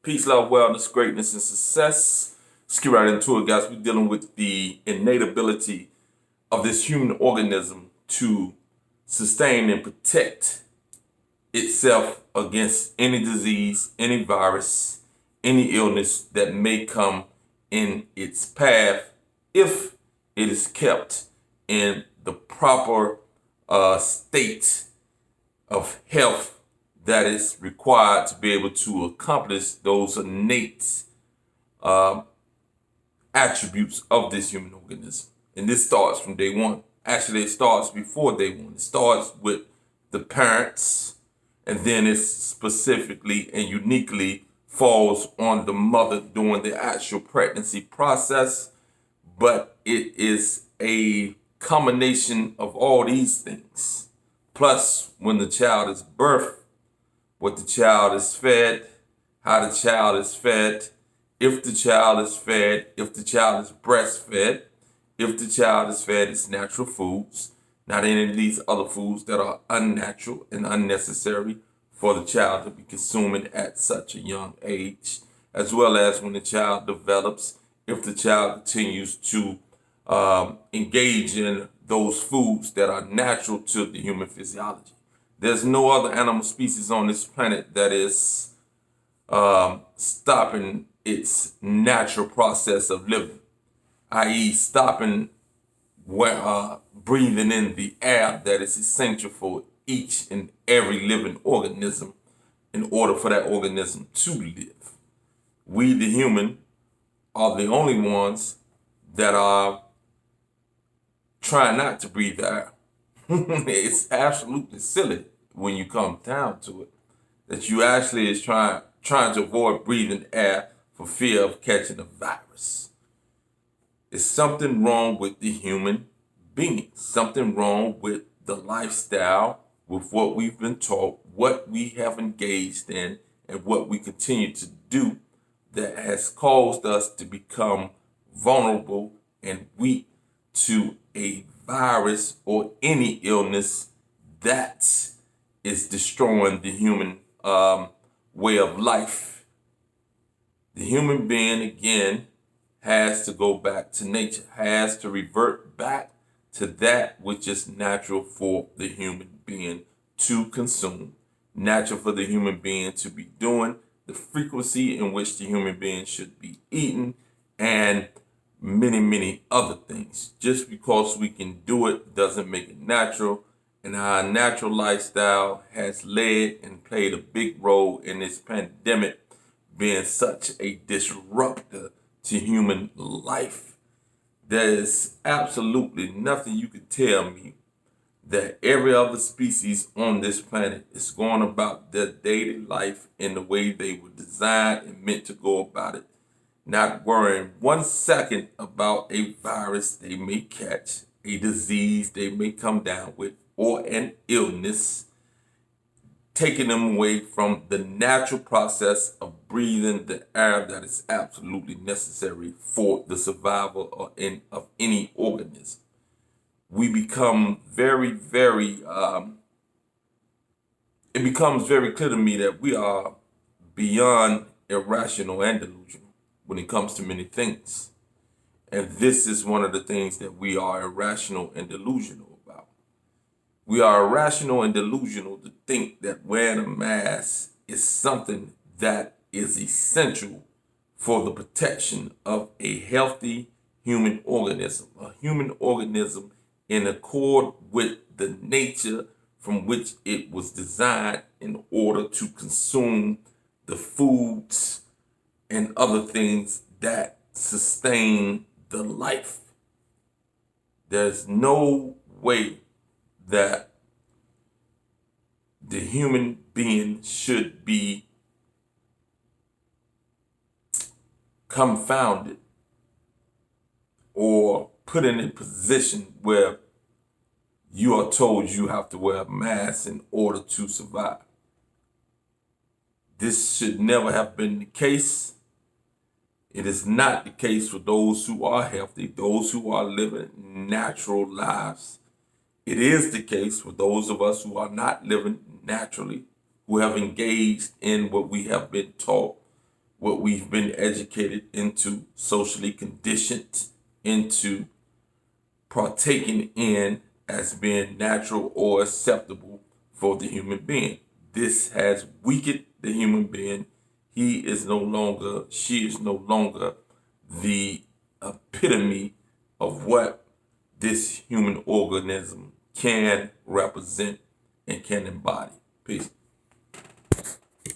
Peace, love, wellness, greatness, and success. Let's get right into it, guys. We're dealing with the innate ability of this human organism to sustain and protect itself against any disease, any virus, any illness that may come in its path if it is kept in the proper state of health that is required to be able to accomplish those innate attributes of this human organism. And this starts from day one. Actually, it starts before day one. It starts with the parents, and then it specifically and uniquely falls on the mother during the actual pregnancy process. But it is a combination of all these things. Plus, when the child is birthed, what the child is fed, how the child is fed, if the child is fed, if the child is breastfed, if the child is fed its natural foods, not any of these other foods that are unnatural and unnecessary for the child to be consuming at such a young age, as well as when the child develops, if the child continues to engage in those foods that are natural to the human physiology. There's no other animal species on this planet that is stopping its natural process of living, i.e. stopping breathing in the air that is essential for each and every living organism in order for that organism to live. We, the human, are the only ones that are trying not to breathe air. It's absolutely silly when you come down to it, that you actually is trying to avoid breathing air for fear of catching a virus. It's something wrong with the human being, something wrong with the lifestyle, with what we've been taught, what we have engaged in, and what we continue to do that has caused us to become vulnerable and weak to a virus or any illness that is destroying the human way of life. The human being, again, has to go back to nature, has to revert back to that which is natural for the human being to consume, natural for the human being to be doing, the frequency in which the human being should be eating, and many, many other things. Just because we can do it doesn't make it natural. And our natural lifestyle has led and played a big role in this pandemic being such a disruptor to human life. There is absolutely nothing you could tell me that every other species on this planet is going about their daily life in the way they were designed and meant to go about it, not worrying 1 second about a virus they may catch, a disease they may come down with, or an illness, taking them away from the natural process of breathing the air that is absolutely necessary for the survival of any organism. We become very, very, it becomes very clear to me that we are beyond irrational and delusional when it comes to many things. And this is one of the things that we are irrational and delusional about. We are irrational and delusional to think that wearing a mask is something that is essential for the protection of a healthy human organism, a human organism in accord with the nature from which it was designed in order to consume the foods and other things that sustain the life. There's no way that the human being should be confounded or put in a position where you are told you have to wear a mask in order to survive. This should never have been the case. It is not the case for those who are healthy, those who are living natural lives. It is the case for those of us who are not living naturally, who have engaged in what we have been taught what we've been educated into, socially conditioned into partaking in as being natural or acceptable for the human being. This has weakened the human being. She is no longer the epitome of what this human organism can represent and can embody. Peace.